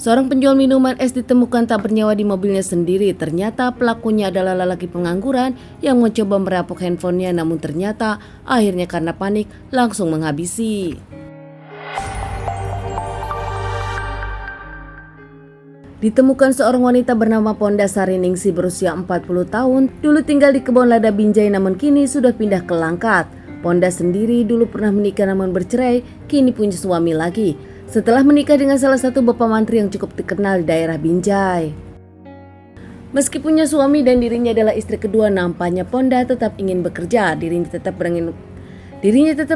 Seorang penjual minuman es ditemukan tak bernyawa di mobilnya sendiri. Ternyata pelakunya adalah lelaki pengangguran yang mencoba merampok handphonenya, namun ternyata akhirnya karena panik langsung menghabisi. Ditemukan seorang wanita bernama Ponda Sariningsih berusia 40 tahun, dulu tinggal di Kebon Lada Binjai namun kini sudah pindah ke Langkat. Ponda sendiri dulu pernah menikah namun bercerai, kini punya suami lagi. Setelah menikah dengan salah satu bapak mantri yang cukup dikenal di daerah Binjai. Meski punya suami dan dirinya adalah istri kedua, nampaknya Ponda tetap ingin bekerja. Dirinya tetap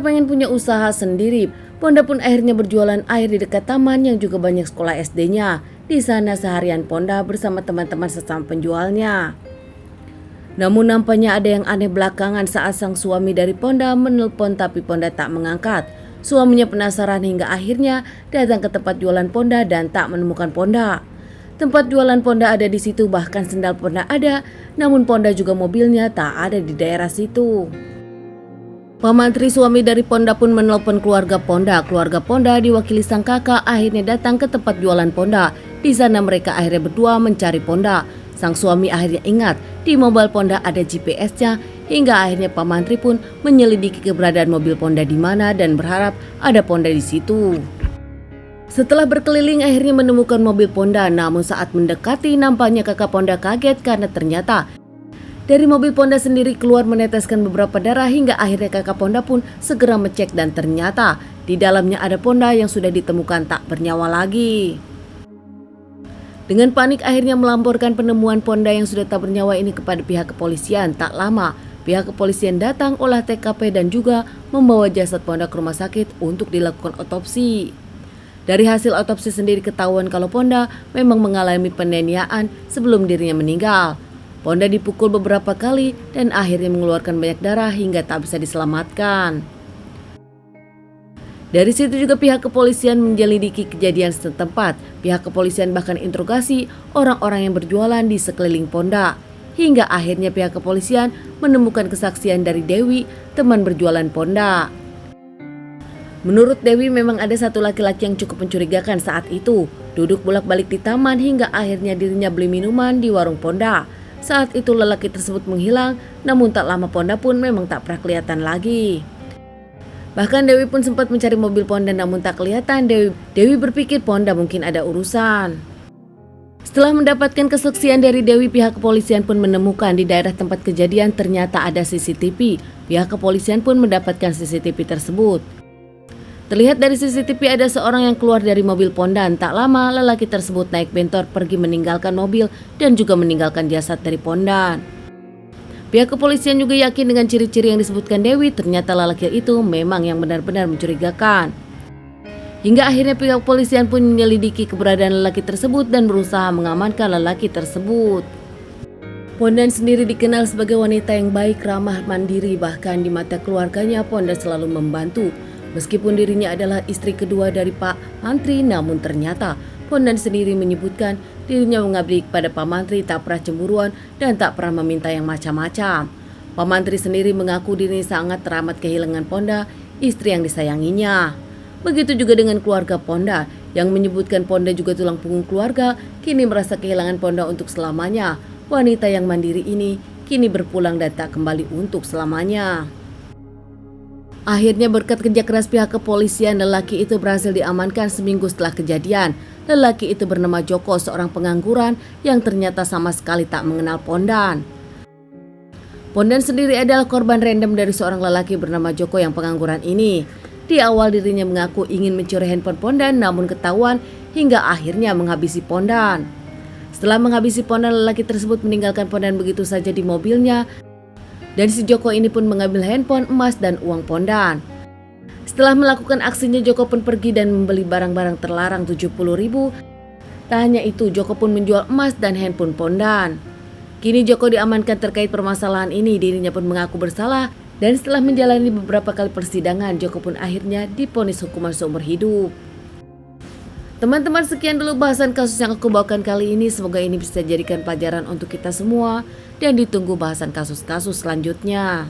ingin punya usaha sendiri. Ponda pun akhirnya berjualan air di dekat taman yang juga banyak sekolah SD-nya. Di sana seharian Ponda bersama teman-teman sesama penjualnya. Namun nampaknya ada yang aneh belakangan saat sang suami dari Ponda menelpon tapi Ponda tak mengangkat. Suaminya penasaran hingga akhirnya datang ke tempat jualan Ponda dan tak menemukan Ponda. Tempat jualan Ponda ada di situ, bahkan sendal Ponda ada, namun Ponda juga mobilnya tak ada di daerah situ. Pamantri suami dari Ponda pun menelpon keluarga Ponda. Keluarga Ponda diwakili sang kakak akhirnya datang ke tempat jualan Ponda. Di sana mereka akhirnya berdua mencari Ponda. Sang suami akhirnya ingat di mobil Ponda ada GPS-nya, hingga akhirnya pamantri pun menyelidiki keberadaan mobil Ponda di mana dan berharap ada Ponda di situ. Setelah berkeliling akhirnya menemukan mobil Ponda, namun saat mendekati nampaknya kakak Ponda kaget karena ternyata dari mobil Ponda sendiri keluar meneteskan beberapa darah, hingga akhirnya kakak Ponda pun segera mecek dan ternyata di dalamnya ada Ponda yang sudah ditemukan tak bernyawa lagi. Dengan panik akhirnya melaporkan penemuan Ponda yang sudah tak bernyawa ini kepada pihak kepolisian. Tak lama pihak kepolisian datang olah TKP dan juga membawa jasad Ponda ke rumah sakit untuk dilakukan otopsi. Dari hasil otopsi sendiri ketahuan kalau Ponda memang mengalami penganiayaan sebelum dirinya meninggal. Ponda dipukul beberapa kali dan akhirnya mengeluarkan banyak darah hingga tak bisa diselamatkan. Dari situ juga pihak kepolisian menyelidiki kejadian setempat. Pihak kepolisian bahkan interogasi orang-orang yang berjualan di sekeliling Ponda. Hingga akhirnya pihak kepolisian menemukan kesaksian dari Dewi, teman berjualan Ponda. Menurut Dewi memang ada satu laki-laki yang cukup mencurigakan saat itu. Duduk bolak-balik di taman hingga akhirnya dirinya beli minuman di warung Ponda. Saat itu lelaki tersebut menghilang, namun tak lama Ponda pun memang tak pernah kelihatan lagi. Bahkan Dewi pun sempat mencari mobil Ponda namun tak kelihatan. Dewi berpikir Ponda mungkin ada urusan. Setelah mendapatkan kesaksian dari Dewi, pihak kepolisian pun menemukan di daerah tempat kejadian ternyata ada CCTV. Pihak kepolisian pun mendapatkan CCTV tersebut. Terlihat dari CCTV ada seorang yang keluar dari mobil Ponda. Tak lama lelaki tersebut naik bentor pergi meninggalkan mobil dan juga meninggalkan jasad dari Ponda. Pihak kepolisian juga yakin dengan ciri-ciri yang disebutkan Dewi, ternyata lelaki itu memang yang benar-benar mencurigakan. Hingga akhirnya pihak kepolisian pun menyelidiki keberadaan lelaki tersebut dan berusaha mengamankan lelaki tersebut. Ponda sendiri dikenal sebagai wanita yang baik, ramah, mandiri, bahkan di mata keluarganya Ponda selalu membantu. Meskipun dirinya adalah istri kedua dari Pak Mantri, namun ternyata Ponda sendiri menyebutkan dirinya mengabdi kepada Pak Mantri, tak pernah cemburuan dan tak pernah meminta yang macam-macam. Pak Mantri sendiri mengaku dirinya sangat teramat kehilangan Ponda, istri yang disayanginya. Begitu juga dengan keluarga Ponda yang menyebutkan Ponda juga tulang punggung keluarga, kini merasa kehilangan Ponda untuk selamanya. Wanita yang mandiri ini kini berpulang dan tak kembali untuk selamanya. Akhirnya berkat kerja keras pihak kepolisian, lelaki itu berhasil diamankan seminggu setelah kejadian. Lelaki itu bernama Joko, seorang pengangguran yang ternyata sama sekali tak mengenal Pondan. Pondan sendiri adalah korban random dari seorang lelaki bernama Joko yang pengangguran ini. Di awal dirinya mengaku ingin mencuri handphone Pondan namun ketahuan hingga akhirnya menghabisi Pondan. Setelah menghabisi Pondan, lelaki tersebut meninggalkan Pondan begitu saja di mobilnya. Dan si Joko ini pun mengambil handphone, emas, dan uang Pondan. Setelah melakukan aksinya, Joko pun pergi dan membeli barang-barang terlarang 70.000. Tak hanya itu, Joko pun menjual emas dan handphone Pondan. Kini Joko diamankan terkait permasalahan ini. Dirinya pun mengaku bersalah dan setelah menjalani beberapa kali persidangan, Joko pun akhirnya divonis hukuman seumur hidup. Teman-teman, sekian dulu bahasan kasus yang aku bawakan kali ini. Semoga ini bisa jadikan pelajaran untuk kita semua dan ditunggu bahasan kasus-kasus selanjutnya.